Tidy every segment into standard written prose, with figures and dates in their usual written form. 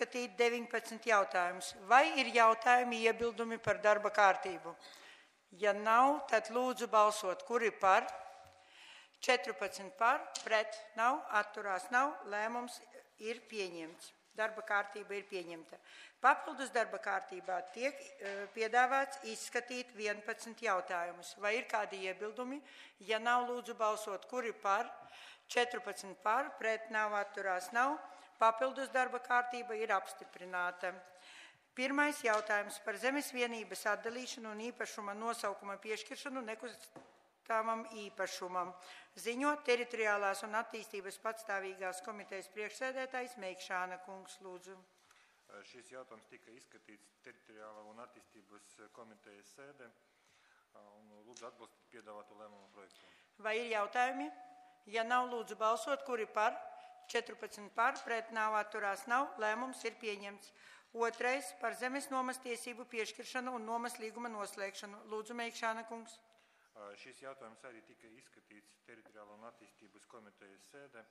izskatīt 19 jautājumus. Vai ir jautājumi, iebildumi par darba kārtību? Ja nav, tad lūdzu balsot, kuri par? 14 par, pret nav, atturās nav, lēmums ir pieņemts. Darba kārtība ir pieņemta. Papildus darba kārtībā tiek piedāvāts izskatīt 11 jautājumus. Vai ir kādi iebildumi? Ja nav, lūdzu balsot, kuri par? 14 par, pret nav, atturās nav. Papildus darba kārtība ir apstiprināta. Pirmais jautājums par zemes vienības atdalīšanu un īpašuma nosaukuma piešķiršanu nekustamam īpašumam. Ziņo Teritoriālās un attīstības patstāvīgās komitejas priekšsēdētājs Meikšāna kungs, lūdzu. Šis jautājums tika izskatīts Teritoriālā un attīstības komitejas sēdē un lūdzu atbalstīt piedāvāto lēmumu projektu. Vai ir jautājumi? Ja nav, lūdzu balsot, kuri par? 14 par, pret nav, atturās nav, lēmums ir pieņemts. Otrais par zemes nomas tiesību piešķiršanu un nomas līguma noslēgšanu. Lūdzu, Meikšāna kungs. Šis jautājums arī tika izskatīts Teritoriālā un attīstības komitejas sēdē.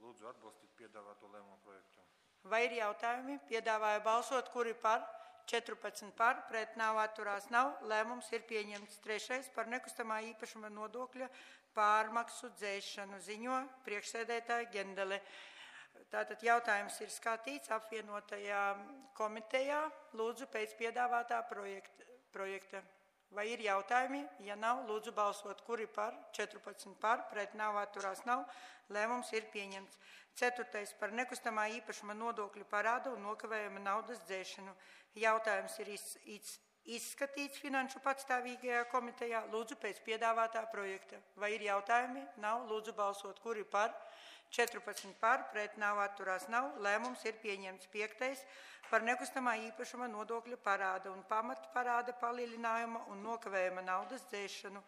Lūdzu atbalstīt piedāvāto lēmumu projektu. Vai ir jautājumi? Piedāvāju balsot, kuri par? 14 par, pret nav, atturās nav, lēmums ir pieņemts. Trešais par nekustamā īpašuma nodokļa pārmaksu dzēšanu. Ziņo priekšsēdētāja Gendele. Tātad jautājums ir skatīts apvienotajā komitejā. Lūdzu pēc piedāvātā projekta. Vai ir jautājumi? Ja nav, lūdzu balsot, kuri par? 14 par, pret nav, atturās nav, lēmums ir pieņemts. Ceturtais par nekustamā īpašuma nodokļu parādu un nokavējuma naudas dzēšanu. Jautājums ir izskatīts Finanšu patstāvīgajā komitejā. Lūdzu pēc piedāvātā projekta. Vai ir jautājumi? Nav, lūdzu balsot, kuri par? 14 par, pret nav, atturās nav, lēmums ir pieņemts. Piektais par nekustamā īpašuma nodokļu parāda un pamatu parāda palielinājumu un nokavējuma naudas dzēšanu.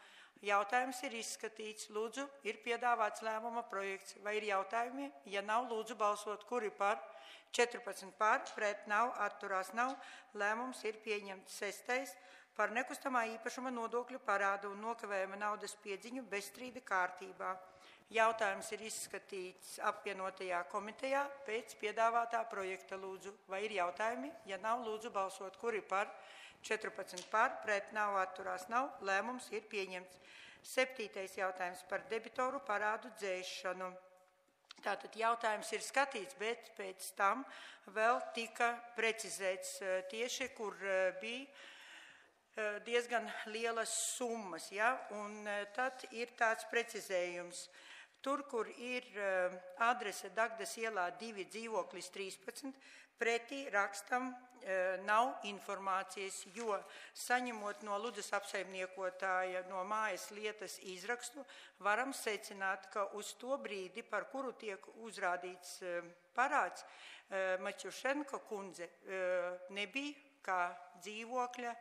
Jautājums ir izskatīts. Lūdzu, ir piedāvāts lēmuma projekts. Vai ir jautājumi? Ja nav, lūdzu balsot, kuri par? 14 par, pret nav, atturās nav, lēmums ir pieņemts. Sestais par nekustamā īpašuma nodokļu parādu un nokavējuma naudas piedziņu bezstrīda kārtībā. Jautājums ir izskatīts apvienotajā komitejā pēc piedāvātā projekta. Lūdzu, vai ir jautājumi? Ja nav, lūdzu balsot, kuri par? 14 par, pret nav, atturās nav, lēmums ir pieņemts. Septītais jautājums par debitoru parādu dzēšanu. Tātad jautājums ir skatīts, bet pēc tam vēl tika precizēts tieši, kur bija diezgan lielas summas. Ja? Un tad ir tāds precizējums. Tur, kur ir adrese Dagdas ielā 2 dzīvoklis 13, pretī rakstam nav informācijas, jo saņemot no Ludas apsaimniekotāja no mājas lietas izrakstu, varam secināt, ka uz to brīdi, par kuru tiek uzrādīts parāds, Maķušenko kundze nebija kā dzīvokļa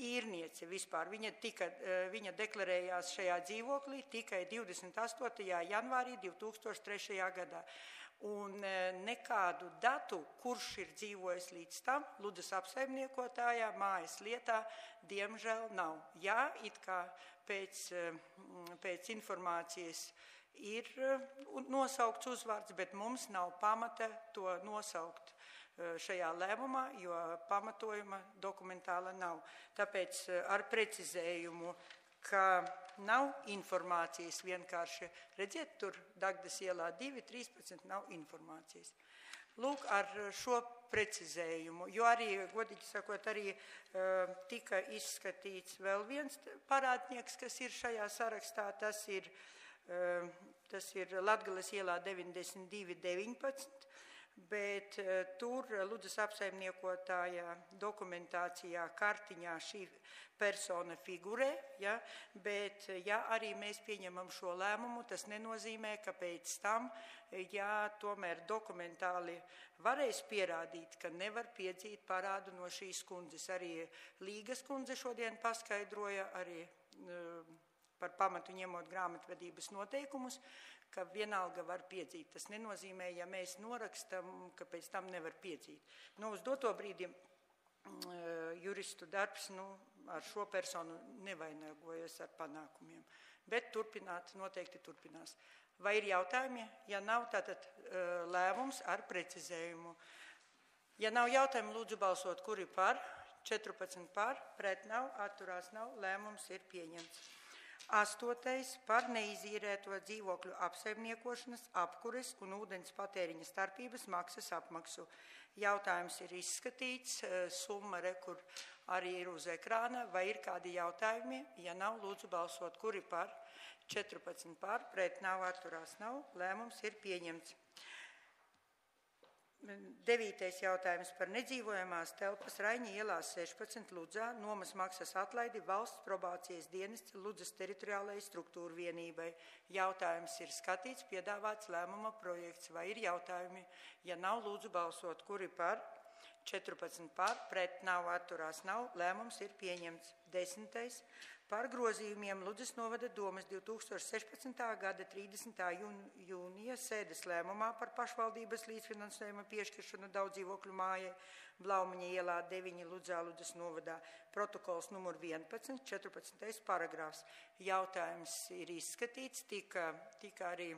īrniece vispār. Viņa deklarējās šajā dzīvoklī tikai 28. janvārī 2003. gadā. Un nekādu datu, kurš ir dzīvojis līdz tam, Ludas apsaimniekotājā mājas lietā, diemžēl nav. Jā, it kā pēc informācijas ir nosaukts uzvārds, bet mums nav pamata to nosaukt šajā lēmumā, jo pamatojuma dokumentāla nav. Tāpēc ar precizējumu, ka nav informācijas vienkārši. Redziet, tur Dagdas ielā 2.13 nav informācijas. Lūk, ar šo precizējumu, jo arī, godīgi sakot, arī tika izskatīts vēl viens parādnieks, kas ir šajā sarakstā, tas ir Latgales ielā 92.19, bet tur Ludas apsaimniekotāja dokumentācijā kartiņā šī persona figurē, ja, bet ja arī mēs pieņemam šo lēmumu, tas nenozīmē, ka pēc tam, ja tomēr dokumentāli varēs pierādīt, ka nevar piedzīt parādu no šīs kundzes. Arī Līgas kundze šodien paskaidroja, arī par pamatu ņemot grāmatvedības noteikumus, ka vienalga var piedzīt. Tas nenozīmē, ja mēs norakstam, ka pēc tam nevar piedzīt. Uz doto brīdi juristu darbs ar šo personu nevainagojas ar panākumiem, bet noteikti turpinās. Vai ir jautājumi? Ja nav, tātad lēmums ar precizējumu. Ja nav jautājumu, lūdzu balsot, kuri par, 14 par, pret nav, atturās nav, lēmums ir pieņemts. 8. par neizīrēto dzīvokļu apsaimniekošanas, apkures un ūdens patēriņa starpības maksas apmaksu. Jautājums ir izskatīts, summa rekur arī ir uz ekrāna, vai ir kādi jautājumi? Ja nav, lūdzu balsot, kuri par, 14 par, pret nav, atturās nav, lēmums ir pieņemts. 9. jautājums par nedzīvojamās telpas Raiņa ielās 16 Ludzā nomas maksas atlaidi valsts probācijas dienests Ludzas teritoriālajai struktūru vienībai. Jautājums ir skatīts, piedāvāts lēmuma projekts. Vai ir jautājumi? Ja nav, lūdzu balsot, kuri par, 14 par, pret nav, atturās nav, lēmums ir pieņemts. 10. par grozījumiem Ludzas novada domes 2016. gada 30. jūnija sēdes lēmumā par pašvaldības līdzfinansējuma piešķiršanu daudzdzīvokļu mājai Blaumaņa ielā 9 Ludzā Ludzas novadā. Protokols numur 11, 14. paragrāfs. Jautājums ir izskatīts, tika arī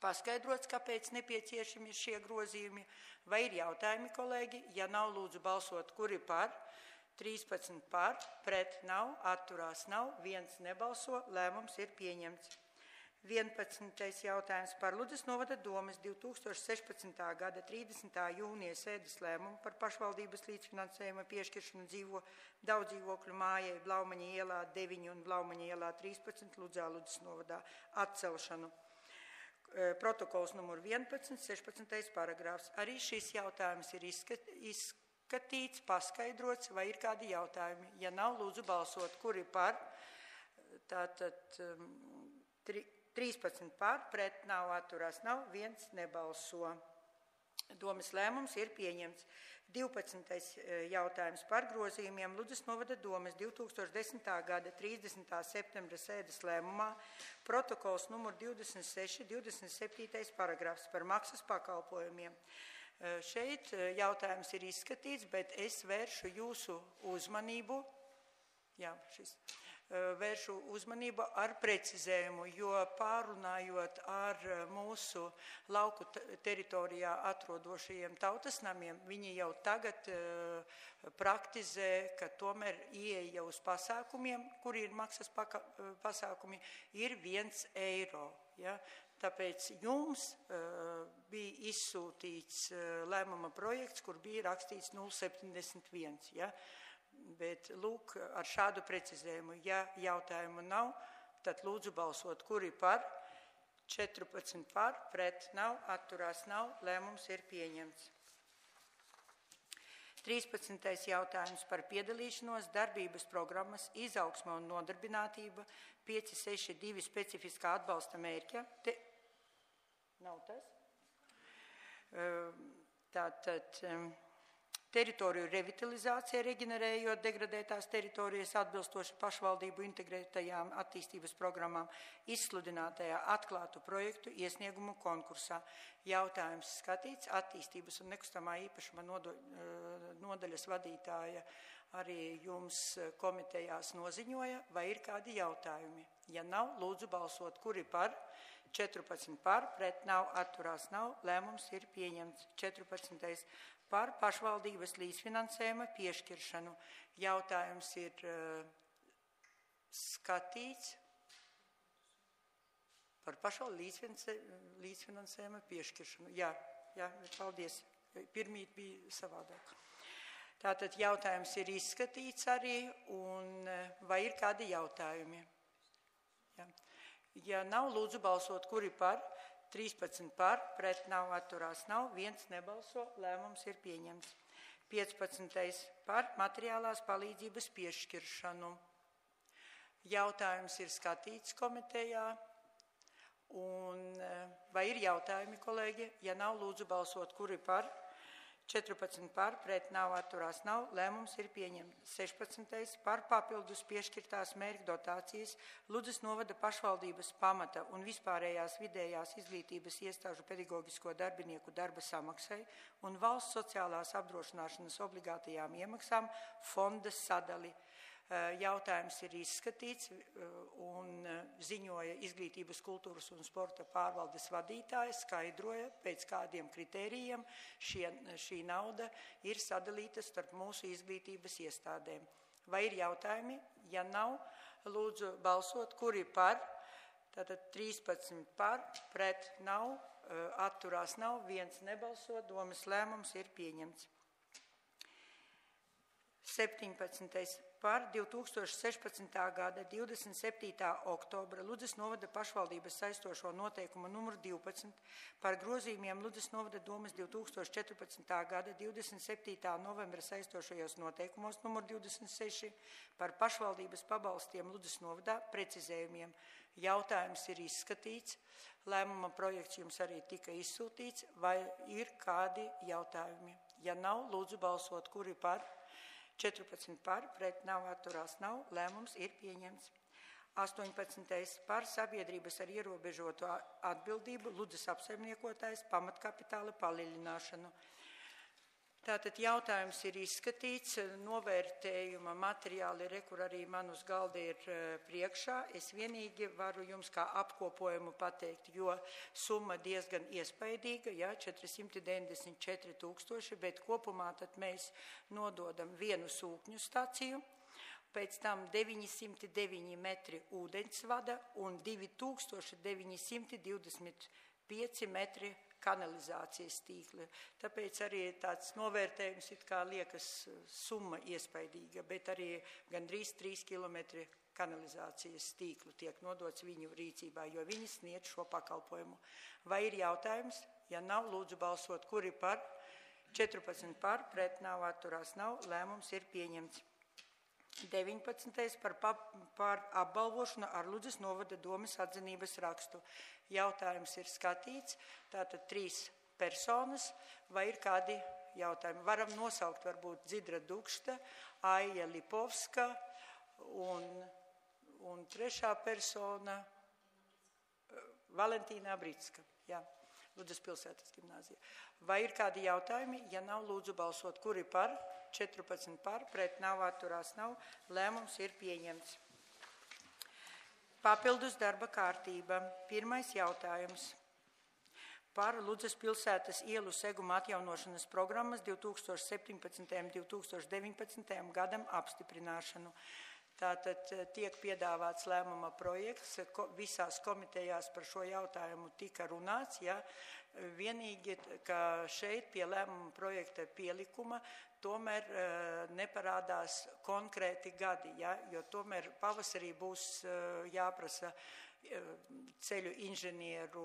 paskaidrots, kāpēc nepieciešami šie grozījumi. Vai ir jautājumi, kolēģi? Ja nav, lūdzu balsot, kuri par? 13 par, pret nav, atturās nav, 1 nebalso, lēmums ir pieņemts. 11. jautājums par Ludzas novada domes 2016. gada 30. jūnija sēdes lēmumu par pašvaldības līdzfinansējuma piešķiršanu daudzdzīvokļu mājai Blaumaņa ielā 9 un Blaumaņa ielā 13 Ludzā Ludzas novadā atcelšanu. Protokols numur 11, 16. paragrāfs. Arī šis jautājums ir izskatīts, paskaidrots, vai ir kādi jautājumi. Ja nav, lūdzu balsot, kuri par, tātad 13 par, pret nav, atturās nav, 1 nebalso. Domes lēmums ir pieņemts. 12. jautājums par grozījumiem Ludzas novada domes 2010. gada 30. septembra sēdes lēmumā, protokols numur 26, 27. paragrāfs par maksas pakalpojumiem. Šeit jautājums ir izskatīts, bet es vēršu jūsu uzmanību, vēršu uzmanību ar precizējumu, jo pārunājot ar mūsu lauku teritorijā atrodošajiem tautas namiem, viņi jau tagad praktizē, ka tomēr ieeja uz pasākumiem, kuri ir maksas pasākumi, ir 1 eiro. Ja? Tāpēc jums bija izsūtīts lēmuma projekts, kur bija rakstīts 0,71. Ja? Bet lūk, ar šādu precizējumu, ja jautājumu nav, tad lūdzu balsot, kuri par, 14 par, pret nav, atturās nav, lēmums ir pieņemts. 13. jautājums par piedalīšanos darbības programmas izaugsme un nodarbinātība 562 specifiskā atbalsta mērķa. Nav tas? Tātad teritoriju revitalizācija, reģenerējot degradētās teritorijas atbilstoši pašvaldību integrētajām attīstības programmām, izsludinātajā atklātu projektu iesniegumu konkursā. Jautājums skatīts, attīstības un nekustamā īpašuma nodaļas vadītāja arī jums komitejās noziņoja, vai ir kādi jautājumi. Ja nav, lūdzu balsot, kuri par, 14 par, pret nav, atturās nav, lēmums ir pieņemts. 14. par pašvaldības līdzfinansējuma piešķiršanu. Jautājums ir skatīts par pašvaldības līdzfinansējuma piešķiršanu. Jā, paldies. Pirmīt bija savādāk. Tātad jautājums ir izskatīts arī, un vai ir kādi jautājumi? Jā. Ja nav, lūdzu balsot, kuri par, 13 par, pret nav, atturās nav, 1 nebalso, lēmums ir pieņemts. 15. par materiālās palīdzības piešķiršanu. Jautājums ir skatīts komitejā, un vai ir jautājumi, kolēģi? Ja nav, lūdzu balsot, kuri par, 14 par, pret nav, atturās nav, lēmums ir pieņemts. 16. par papildus piešķirtās mērķu dotācijas Ludzas novada pašvaldības pamata un vispārējās vidējās izglītības iestāžu pedagoģisko darbinieku darba samaksai un valsts sociālās apdrošināšanas obligātajām iemaksām fonda sadali Jautājums ir izskatīts un ziņoja Izglītības, kultūras un sporta pārvaldes vadītājs, skaidroja, pēc kādiem kritērijiem šī nauda ir sadalīta starp mūsu izglītības iestādēm. Vai ir jautājumi? Ja nav, lūdzu balsot, kuri par, tātad 13 par, pret nav, atturās nav, viens nebalso, domas lēmums ir pieņemts. 17. par 2016. gada 27. oktobra Ludzas novada pašvaldības saistošo noteikumu numur 12 par grozījumiem Ludzas novada domas 2014. gada 27. novembra saistošajos noteikumos numur 26 par pašvaldības pabalstiem Ludzas novadā precizējumiem. Jautājums ir izskatīts, lēmuma projekts jums arī tika izsūtīts, vai ir kādi jautājumi? Ja nav, lūdzu balsot, kuri par? 14 par, pret nav, atturās nav, lēmums ir pieņemts. 18. par sabiedrības ar ierobežoto atbildību Ludzas apsaimniekotājs pamatkapitāla palielināšanu. Tātad jautājums ir izskatīts, novērtējuma materiāli, kur arī man uz galda ir priekšā. Es vienīgi varu jums kā apkopojumu pateikt, jo summa diezgan iespaidīga, 494 000, bet kopumā tad mēs nododam vienu sūkņu staciju, pēc tam 909 metri ūdensvada un 2925 metri kanalizācijas tīkli. Tāpēc arī tāds novērtējums it kā liekas summa iespaidīga, bet arī gandrīz 3 kilometri kanalizācijas tīklu tiek nodots viņu rīcībā, jo viņi sniedz šo pakalpojumu. Vai ir jautājums? Ja nav, lūdzu balsot, kuri par? 14 par, pret nav, atturās nav, lēmums ir pieņemts. 19. par apbalvošanu ar Ludzas novada domas atzinības rakstu. Jautājums ir skatīts, tātad 3 personas, vai ir kādi jautājumi? Varam nosaukt varbūt Dzidra Dukšta, Aija Lipovska un trešā persona Valentīna Britska, Ludzas pilsētas gimnāzija. Vai ir kādi jautājumi? Ja nav, lūdzu balsot, kuri par? 14 par, pret nav, atturās nav, lēmums ir pieņemts. Papildus darba kārtība. Pirmais jautājums par Ludzas pilsētas ielu seguma atjaunošanas programmas 2017. un 2019. gadam apstiprināšanu. Tātad tiek piedāvāts lēmuma projekts, visās komitejās par šo jautājumu tika runāts, vienīgi, ka šeit pie lēmuma projekta pielikuma tomēr neparādās konkrēti gadi, jo tomēr pavasarī būs jāprasa ceļu inženieru,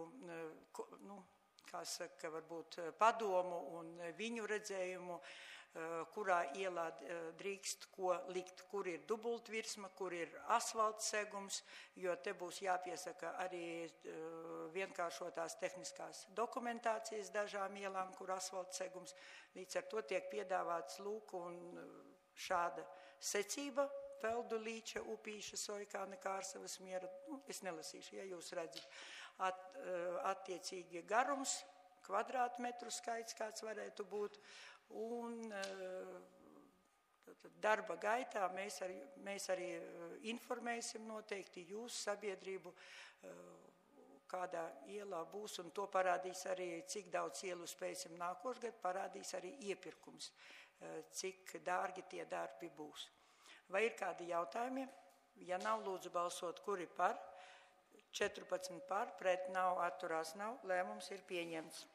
varbūt padomu un viņu redzējumu, kurā ielā drīkst ko likt, kur ir dubultvirsma, kur ir asfalts segums, jo te būs jāpiesaka arī vienkāršotās tehniskās dokumentācijas dažām ielām, kur asfalts segums. Līdz ar to tiek piedāvāts lūk un šāda secība, Peldu, Līča, Upīša, Sojkāna, Kārsavas, Miera, es nelasīšu, ja jūs redzat, attiecīgi garums, kvadrātmetru skaits, kāds varētu būt, un darba gaitā mēs arī informēsim noteikti jūs sabiedrību, kādā ielā būs, un to parādīs arī, cik daudz ielu spēsim nākošgad, parādīs arī iepirkums, cik dārgi tie darbi būs. Vai ir kādi jautājumi? Ja nav, lūdzu balsot, kuri par? 14 par, pret nav, atturās nav, lēmums ir pieņemts.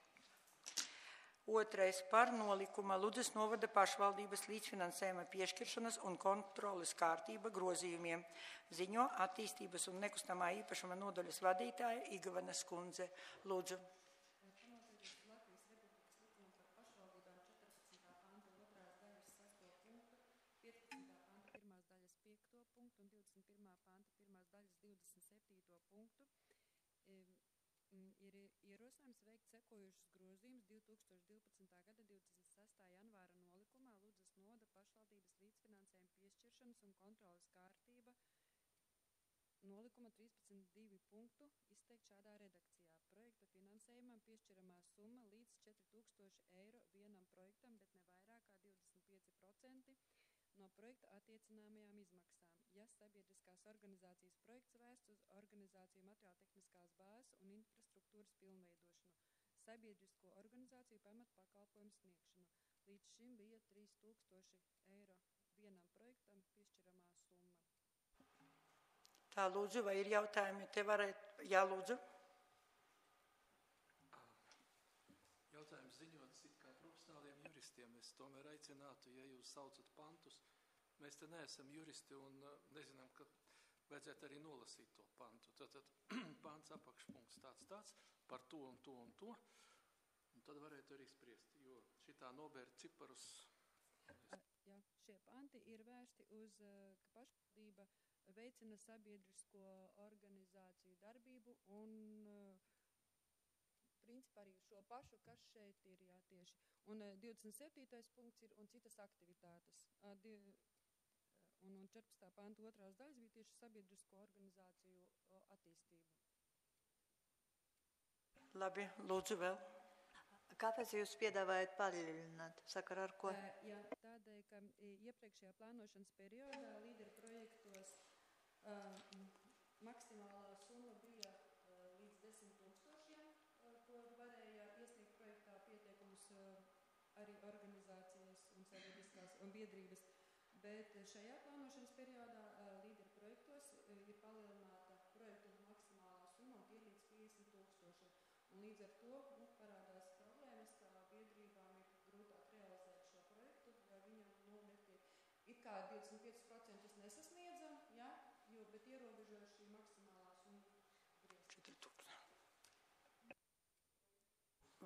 Otrais par nolikuma Ludzas novada pašvaldības līdzfinansējuma piešķiršanas un kontroles kārtība grozījumiem. Ziņo attīstības un nekustamā īpašuma nodaļas vadītāja Igavana Skundze. Lūdzu. Ir ierosinājums veikt sekojušas grozījumus 2012. gada 26. janvāra nolikumā Ludzas novada pašvaldības līdzfinansējuma piešķiršanas un kontroles kārtība nolikuma 13.2 punktu izteikt šādā redakcijā. Projekta finansējumam piešķiramā summa līdz 4000 eiro vienam projektam, bet ne vairāk kā 25% no projekta attiecināmajām izmaksām, ja sabiedriskās organizācijas projekts vērsts uz organizāciju materiāltehniskās bāzes un infrastruktūras pilnveidošanu, sabiedrisko organizāciju pamatpakalpojumu sniegšanu. Līdz šim bija 3000 eiro vienam projektam piešķiramā summa. Tā, lūdzu, vai ir jautājumi? Te varētu, jā, lūdzu. Jautājums ziņots it kā profesionāliem juristiem. Es tomēr aicinātu, ja jūs saucat pantus, mēs te neesam juristi un nezinām, ka vajadzētu arī nolasīt to pantu. Tātad pants apakšpunkts tāds, par to un to un to, un tad varētu arī spriest, jo šitā nobērt ciparus. Jā, šie panti ir vērsti uz, ka pašvaldība veicina sabiedrisko organizāciju darbību un principā arī šo pašu, kas šeit ir, jā, tieši. Un 27. punkts ir un citas aktivitātes. Un 14. panta 2. daļas bija tieši sabiedrisko organizāciju attīstība. Labi, lūdzu vēl. Kāpēc jūs piedāvājat paļļināt? Sakarā ar ko? Jā, tādēļ, ka iepriekšējā plānošanas periodā līderu projektos maksimālā summa bija līdz 10 000, ko varēja iesniegt projektā pieteikumus arī organizācijas un sabiedriskās un biedrības. Bet šajā plānošanas periodā līderu projektos ir palielināta projektu maksimālā summa un tie līdz 50 000. Un līdz ar to parādās problēmas, ka biedrībām ir grūtāk realizēt šo projektu, jo viņam netiek. It kā 25% nesasniedzam, ja, bet ierobežoja šī maksimālā summa.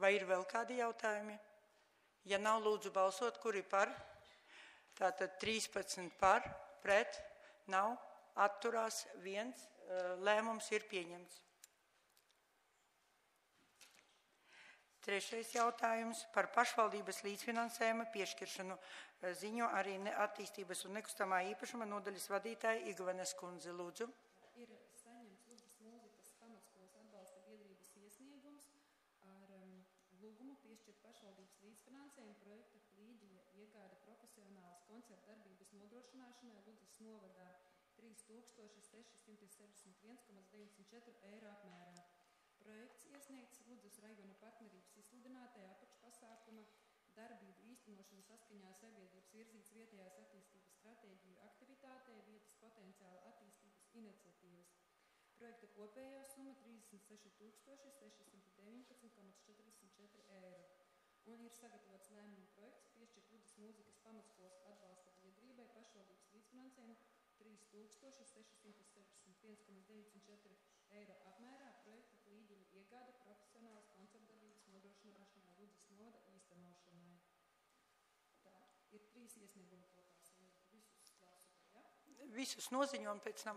Vai ir vēl kādi jautājumi? Ja nav, lūdzu balsot, kuri par? Tātad 13 par, pret, nav, atturās 1, lēmums ir pieņemts. Trešais jautājums par pašvaldības līdzfinansējuma piešķiršanu ziņo arī attīstības un nekustamā īpašuma nodaļas vadītāja Igvenes kundze. Lūdzu. Ir saņemts Ludzas mūzikas pamatskolas atbalsta biedrības iesniegums ar lūgumu piešķirt pašvaldības līdzfinansējumu projekta Klīģiņa iegāde profesionālas koncerta darbības nodrošināšanai Ludzas novadā 3661,94 eiro apmērā. Projekts iesniegts Ludzas rajona partnerības izsludinātajā apakšpasākuma darbību īstenošanu saskaņā sabiedrības virzītas vietējās attīstības stratēģiju aktivitātē vietas potenciāla attīstības iniciatīvas. Projekta kopējā summa 36,619,44 eiro. Un ir sagatavots lēmuma projekts piešķirt Ludzas mūzikas pamatskolas atbalsta biedrībai pašvaldības līdzfinansējumu 3661,94 eiro apmērā projekta Klīģiņa iegāde profesionālas koncertdarbības nodrošināšanai Ludzas novada īstenošanai. Tā ir 3 iesniegumi kopā. Visus lasu, ja? Visus noziņojam pēc tam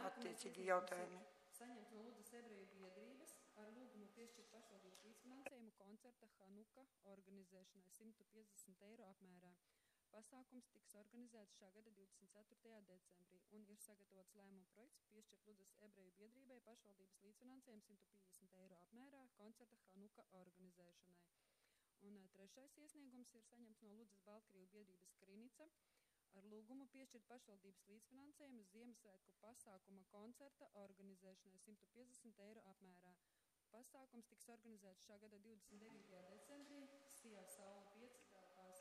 attiecīgi jautājumi. Saņemt no Ludzas ebreju biedrības ar lūgumu piešķirt pašvaldības līdzfinansējumu koncerta Hanuka organizēšanai 150 eiro apmērā. Pasākums tiks organizēts šā gada 24. decembrī un ir sagatavots lēmuma projekts piešķirt Ludzas ebreju biedrībai pašvaldības līdzfinansējumu 150 eiro apmērā koncerta Hanuka organizēšanai. Un trešais iesniegums ir saņemts no Ludzas Baltkrievu biedrības Krinica ar lūgumu piešķirt pašvaldības līdzfinansējumu Ziemassvētku pasākuma koncerta organizēšanai 150 eiro apmērā. Pasākums tiks organizēts šā gada 29. decembrī Sijā Saula 5 telpās.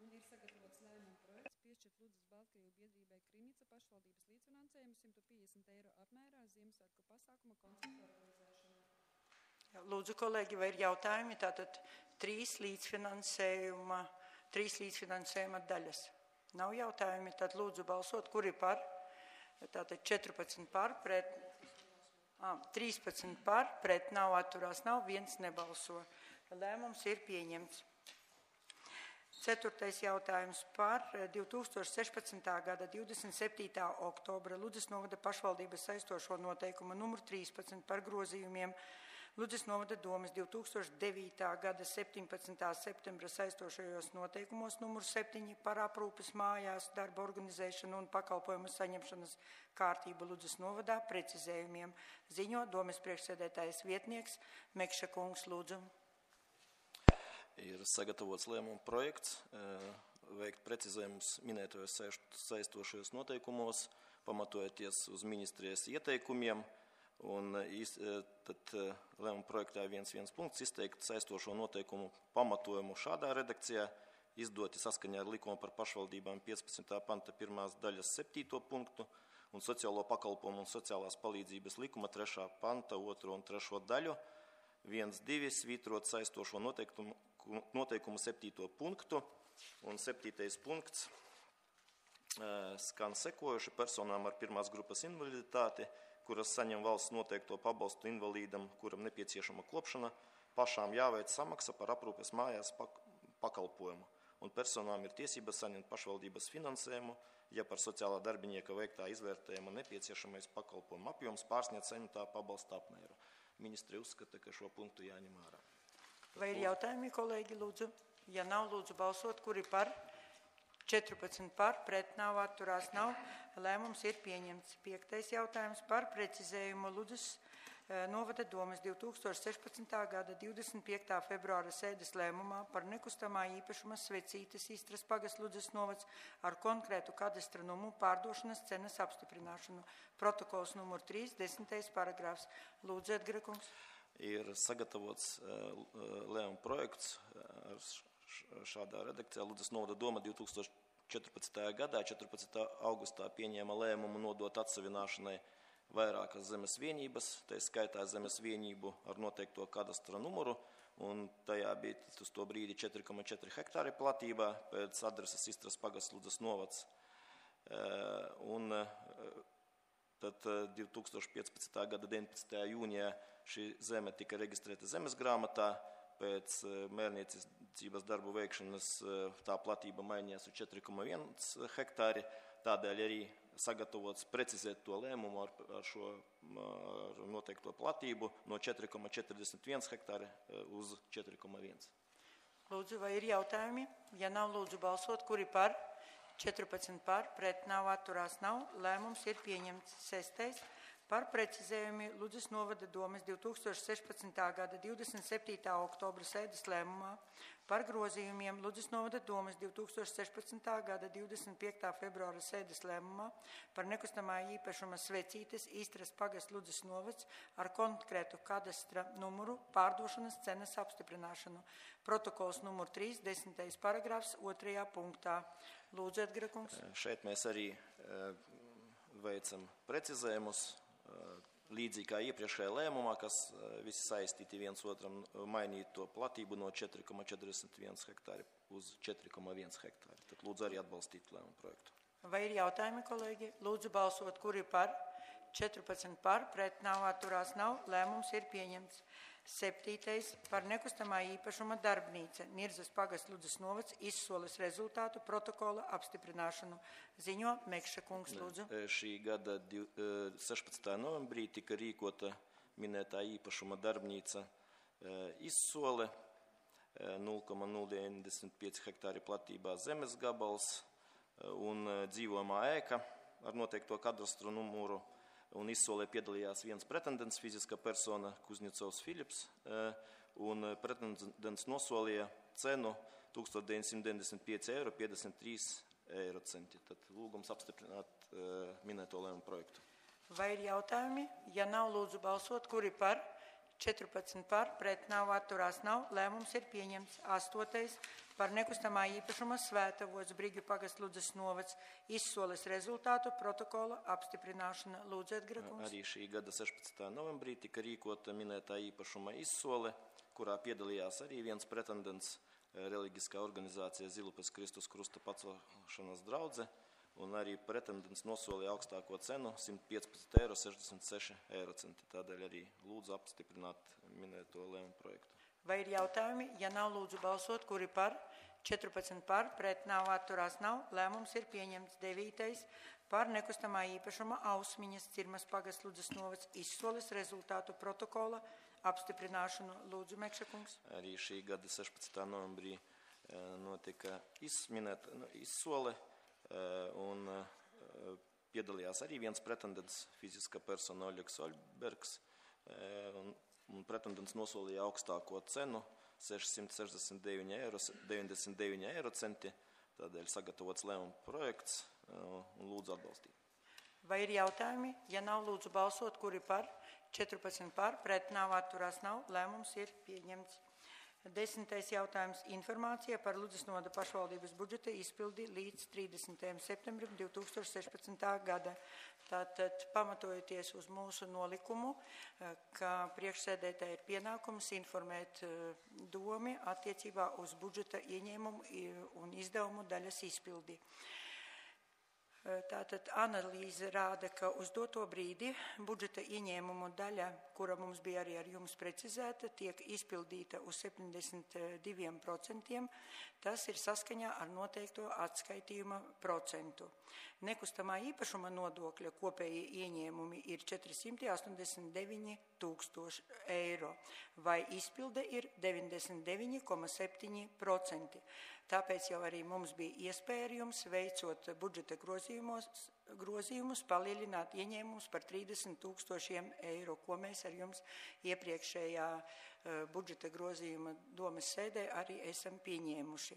Un ir sagatavots lēmuma projekts piešķirt Ludzas Baltkrievu biedrībai Krinica pašvaldības līdzfinansējumu 150 eiro apmērā Ziemassvētku pasākuma koncerta organizēšanai. Lūdzu, kolēģi, vai ir jautājumi? Tātad 3 līdzfinansējuma daļas. Nav jautājumi, tad lūdzu balsot, kuri par? Tātad 14 par, pret, 13 par, pret nav, atturās nav, 1 nebalso. Lēmums ir pieņemts. 4. jautājums par 2016. gada 27. oktobra Ludzas novada pašvaldības saistošo noteikumu numur 13 par grozījumiem Ludzas novada domes 2009. gada 17. septembra saistošajos noteikumos numur 7 par aprūpes mājās, darba organizēšanu un pakalpojumu saņemšanas kārtību Ludzas novadā precizējumiem. Ziņo domes priekšsēdētājas vietnieks Mekša kungs, lūdzu. Ir sagatavots lēmuma projekts veikt precizējumus minētojos saistošajos noteikumos, pamatojoties uz ministrijas ieteikumiem. Un tad lēmuma projektā 1.1 punkts izteikt saistošo noteikumu pamatojumu šādā redakcijā, izdoti saskaņā ar likumu par pašvaldībām 15. panta 1. daļas 7. punktu un sociālo pakalpojumu un sociālās palīdzības likuma 3. panta 2. un 3. daļu, 1.2 svītrot saistošo noteikumu 7. punktu, un 7. punkts skan sekojuši personām ar pirmās grupas invaliditāti, kuras saņem valsts noteikto pabalstu invalīdam, kuram nepieciešama klopšana, pašām jāveic samaksa par aprūpes mājās pakalpojumu, un personām ir tiesības saņemt pašvaldības finansējumu, ja par sociālā darbinieka veiktā izvērtējuma nepieciešamais pakalpojumu apjoms pārsniedz saņemtā pabalsta apmēru. Ministri uzskata, ka šo punktu jāņem ārā. Vai ir jautājumi, kolēģi, lūdzu? Ja nav, lūdzu balsot, kuri par? 14 par, pret nav, atturās nav. Lēmums ir pieņemts. 5. jautājums par precizējumu Ludzas novada domes 2016. gada 25. februāra sēdes lēmumā par nekustamā īpašuma Svecītes Istras pagasts Ludzas novads ar konkrētu kadastra numuru pārdošanas cenas apstiprināšanu. Protokols numur 3, 10. paragrāfs. Lūdzu, Edgara kungs. Ir sagatavots lēmuma projekts ar šādā redakcijā. Ludzas novada doma 2014. gadā, 14. augustā pieņēma lēmumu nodot atsavināšanai vairākas zemes vienības, tā skaitā zemes vienību ar noteikto kadastra numuru, un tajā bija uz to brīdi 4,4 hektāri platībā pēc adreses Istras pagasts Ludzas novads. Un tad 2015. gada 19. jūnijā šī zeme tika reģistrēta zemes grāmatā, pēc mērniecības darbu veikšanas tā platība mainījās uz 4,1 hektāri, tādēļ arī sagatavots precizēt to lēmumu ar šo noteikto platību no 4,41 hektāri uz 4,1. Lūdzu, vai ir jautājumi? Ja nav, lūdzu balsot, kuri par? 14 par, pret nav, atturās nav. Lēmums ir pieņemts. 6. par precizējumi Ludzas novada domes 2016. gada 27. oktobra sēdes lēmumā par grozījumiem Ludzas novada domes 2016. gada 25. februāra sēdes lēmumā par nekustamā īpašuma Svecītes Istras pagasts Ludzas novads ar konkrētu kadastra numuru pārdošanas cenas apstiprināšanu. Protokols numur 3, 10. paragrāfs 2. punktā. Lūdzu, Edgara kungs. Šeit mēs arī veicam precizējumus, līdzīgi kā iepriekšējā lēmumā, kas visi saistīti viens otram, mainīt to platību no 4,41 hektāri uz 4,1 hektāri. Tad lūdzu arī atbalstīt lēmumu projektu. Vai ir jautājumi, kolēģi? Lūdzu balsot, kuri par? 14 par, pret nav, atturās nav. Lēmums ir pieņemts. 7. par nekustamā īpašuma darbnīca Nirzas pagasts Ludzas novads izsoles rezultātu protokola apstiprināšanu. Ziņo Mekša kungs, lūdzu. Šī gada 16. novembrī tika rīkota minētā īpašuma darbnīca izsole 0,095 hektāri platībā zemes gabals un dzīvojamā ēka ar noteikto kadastru numuru. Un izsolē piedalījās viens pretendents, fiziska persona Kuzņecovs Filips, un pretendents nosolīja cenu 1995,53 eiro. Tad lūgums apstiprināt minēto lēmumu projektu. Vai ir jautājumi? Ja nav, lūdzu balsot, kuri par? 14 par, pret nav, atturās nav. Lēmums ir pieņemts. 8. par nekustamā īpašuma Svētavots Brigju pagasts Ludzas novads izsoles rezultātu protokola apstiprināšana. Lūdzu, Edgara kungs. Arī šī gada 16. novembrī tika rīkota minētā īpašuma izsole, kurā piedalījās arī viens pretendents, reliģiskā organizācija Zilupes Kristus Krusta pacelšanas draudze, un arī pretendents nosolīja augstāko cenu 115,66 eiro. Tādēļ arī lūdzu apstiprināt minēto lēmumu projektu. Vai ir jautājumi? Ja nav, lūdzu balsot, kuri par? 14 par, pret nav, atturās nav. Lēmums ir pieņemts. 9. par nekustamā īpašuma Ausmiņas Cirmas pagasts Ludzas novads izsoles rezultātu protokola apstiprināšanu. Lūdzu, Mekša kungs. Arī šī gada 16. novembrī notika izsole, un piedalījās arī viens pretendents, fiziska persona Oļegs Oļbergs, un pretendents nosolīja augstāko cenu 669,99 eiro. Tādēļ sagatavots lēmuma projekts un lūdzu atbalstīt. Vai ir jautājumi? Ja nav, lūdzu balsot, kuri par, 14 par, pret nav, atturās nav, lēmums ir pieņemts. 10. jautājums - informācija par Ludzas novada pašvaldības budžeta izpildi līdz 30. septembrim 2016. gada. Tātad, pamatojoties uz mūsu nolikumu, ka priekšsēdētāji ir pienākums informēt domi attiecībā uz budžeta ieņēmumu un izdevumu daļas izpildi. Tātad analīze rāda, ka uz doto brīdi budžeta ieņēmumu daļa, kura mums bija arī ar jums precizēta, tiek izpildīta uz 72%. Tas ir saskaņā ar noteikto atskaitījuma procentu. Nekustamā īpašuma nodokļa kopējie ieņēmumi ir 489 000 eiro, vai izpilde ir 99,7%. Tāpēc jau arī mums bija iespēja ar jums, veicot budžeta grozījumus, palielināt ieņēmumus par 30 000 eiro, ko mēs ar jums iepriekšējā budžeta grozījuma domes sēdē arī esam pieņēmuši.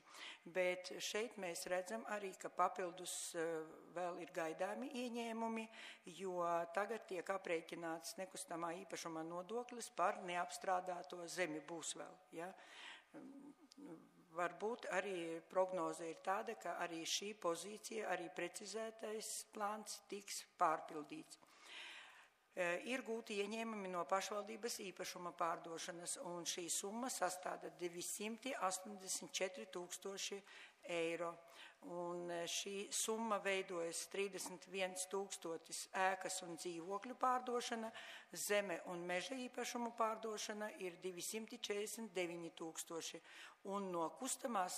Bet šeit mēs redzam arī, ka papildus vēl ir gaidāmi ieņēmumi, jo tagad tiek aprēķināts nekustamā īpašuma nodoklis par neapstrādāto zemi būs vēl. Ja? Varbūt arī prognoze ir tāda, ka arī šī pozīcija, arī precizētais plāns tiks pārpildīts. Ir gūti ieņēmumi no pašvaldības īpašuma pārdošanas, un šī summa sastāda 284 000 eiro. Un šī summa veidojas 31 000 ēkas un dzīvokļu pārdošana, zeme un meža īpašumu pārdošana ir 249 000, un no kustamās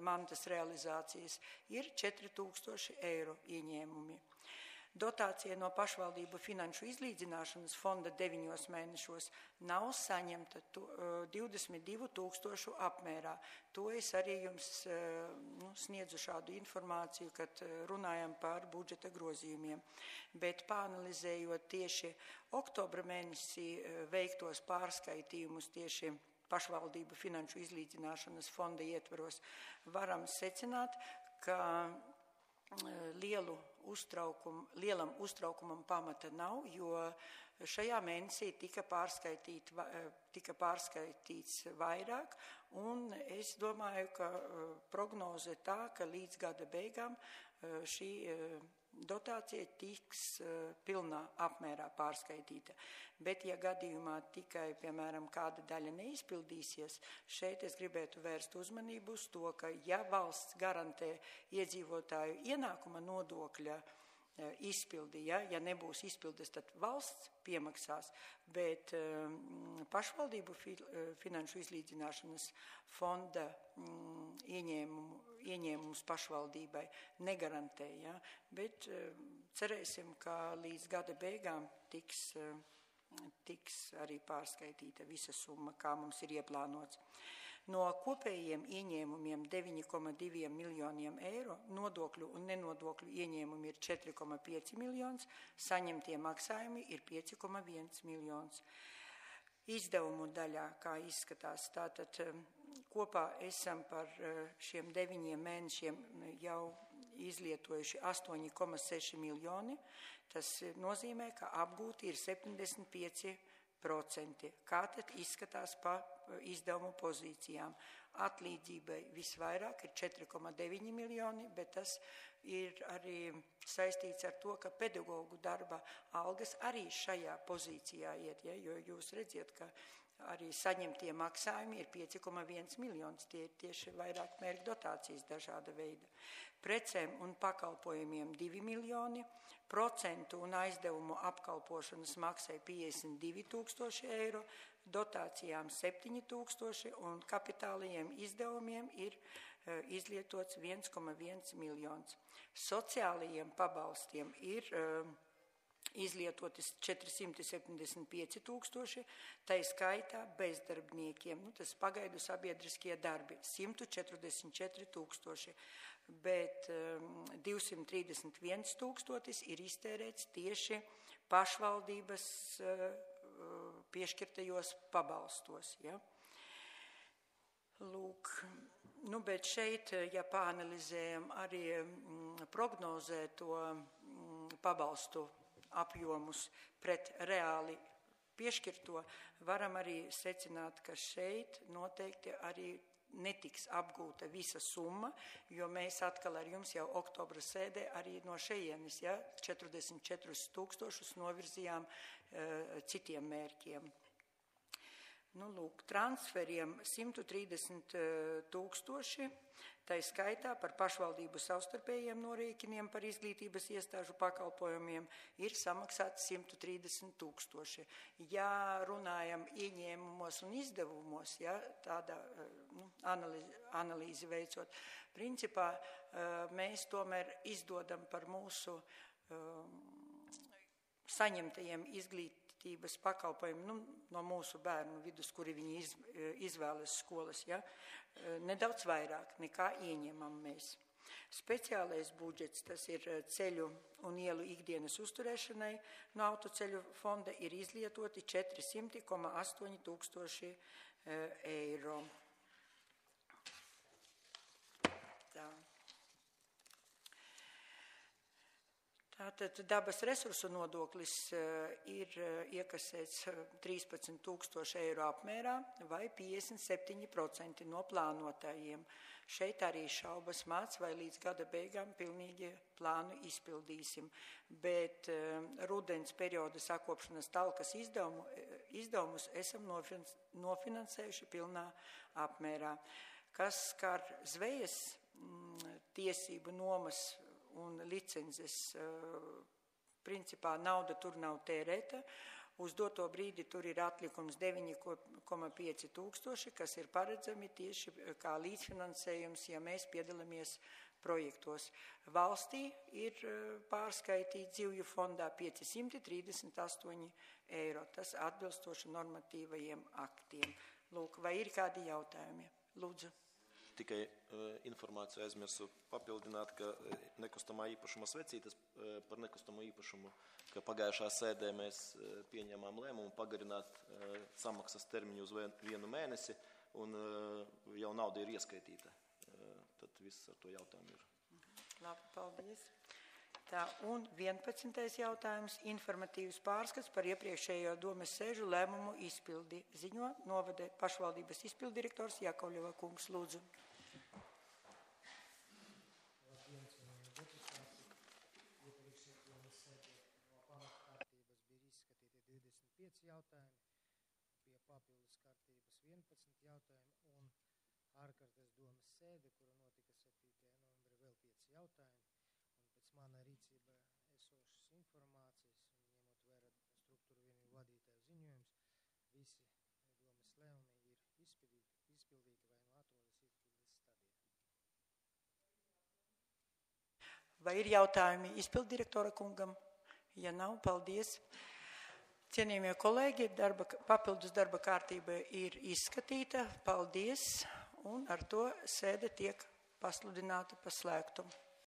mantas realizācijas ir 4 000 eiro ieņēmumi. Dotācija no pašvaldību finanšu izlīdzināšanas fonda 9 mēnešos nav saņemta 22 000 apmērā. To es arī jums sniedzu šādu informāciju, kad runājam par budžeta grozījumiem. Bet pāanalizējot tieši oktobra mēnesī veiktos pārskaitījumus tieši pašvaldību finanšu izlīdzināšanas fonda ietvaros, varam secināt, ka lielam uztraukumam pamata nav, jo šajā mēnesī tika pārskaitīts vairāk, un es domāju, ka prognoze tā, ka līdz gada beigām šī dotācija tiks pilnā apmērā pārskaitīta. Bet, ja gadījumā tikai, piemēram, kāda daļa neizpildīsies, šeit es gribētu vērst uzmanību uz to, ka ja valsts garantē iedzīvotāju ienākuma nodokļa izpildi, ja nebūs izpildes, tad valsts piemaksās, bet pašvaldību finanšu izlīdzināšanas fonda ieņēmumus pašvaldībai negarantē, bet cerēsim, ka līdz gada beigām tiks arī pārskaitīta visa summa, kā mums ir ieplānots. No kopējiem ieņēmumiem 9,2 miljoniem eiro, nodokļu un nenodokļu ieņēmumi ir 4,5 miljonus, saņemtie maksājumi ir 5,1 miljonus. Izdevumu daļā, kā izskatās, tātad kopā esam par šiem 9 mēnešiem jau izlietojuši 8,6 miljoni. Tas nozīmē, ka apgūti ir 75%. Kā tad izskatās pa izdevumu pozīcijām? Atlīdzībai visvairāk ir 4,9 miljoni, bet tas ir arī saistīts ar to, ka pedagogu darba algas arī šajā pozīcijā iet, jo jūs redziet, ka arī saņemtie maksājumi ir 5,1 miljonus, tie ir tieši vairāk mērķu dotācijas dažāda veida. Precēm un pakalpojumiem 2 miljoni, procentu un aizdevumu apkalpošanas maksai 52 000 eiro, dotācijām 7 000 un kapitālajiem izdevumiem ir izlietots 1,1 miljons. Sociālajiem pabalstiem ir izlietotas 475 000, tai skaitā bezdarbniekiem, tas pagaidu sabiedriskie darbi, 144 000, bet 231 000 ir iztērēts tieši pašvaldības piešķirtajos pabalstos. Ja? Lūk, Bet šeit, ja pāanalizējam arī prognozē to pabalstu apjomus pret reāli piešķirto, varam arī secināt, ka šeit noteikti arī netiks apgūta visa summa, jo mēs atkal ar jums jau oktobra sēdē arī no šejienes 44 000 novirzījām citiem mērķiem. Transferiem 130 000, tai skaitā par pašvaldību savstarpējiem norēķiniem par izglītības iestāžu pakalpojumiem ir samaksāts 130 000. Ja runājam ieņēmumos un izdevumos, tāda analīzi veicot, principā mēs tomēr izdodam par mūsu saņemtajiem izglītības pakalpojumiem no mūsu bērnu vidus, kuri viņi izvēlas skolas, nedaudz vairāk nekā ieņemam mēs. Speciālais budžets, tas ir ceļu un ielu ikdienas uzturēšanai no autoceļu fonda, ir izlietoti 400,8 tūkstoši eiro. Tā. Tātad dabas resursu nodoklis ir iekasēts 13 000 eiro apmērā vai 57% no plānotājiem. Šeit arī šaubas māc, vai līdz gada beigām pilnīgi plānu izpildīsim. Bet rudens perioda sakopšanas talkas izdevumus esam nofinansējuši pilnā apmērā. Kas skar zvejas tiesību nomas un licences, principā nauda tur nav tērēta. Uz doto brīdi tur ir atlikums 9,5 tūkstoši, kas ir paredzami tieši kā līdzfinansējums, ja mēs piedalāmies projektos. Valstī ir pārskaitīts dzīvju fondā 538 eiro. Tas atbilstoši normatīvajiem aktiem. Lūk, vai ir kādi jautājumi? Lūdzu. Tikai informāciju aizmirsu papildināt, ka nekustamā īpašuma svecītas par nekustamo īpašumu, ka pagājušā sēdē mēs pieņēmām lēmumu pagarināt samaksas termiņu uz 1 mēnesi, un jau nauda ir ieskaitīta. Tad viss ar to jautājumu ir. Labi, paldies. Tā, un 11. jautājums - informatīvs pārskats par iepriekšējo domes sēžu lēmumu izpildi. Ziņo novada pašvaldības izpildirektors Jakovļeva kungs, lūdzu. Jautājumi, pie papildus kārtības 11 jautājumi un ārkārtas domas sēde, kura notika 7. novembrī, vēl 5 jautājumi. Un pēc mana rīcība esošas informācijas un ņemot vērā struktūru vienību vadītāju ziņojums, visi domas lēmumi ir izpildīti vai nu atrodas izpildes stadijā. Vai ir jautājumi izpildirektora kungam? Ja nav, paldies. Cienījamie kolēģi, papildus darba kārtība ir izskatīta. Paldies, un ar to sēde tiek pasludināta par slēgtu.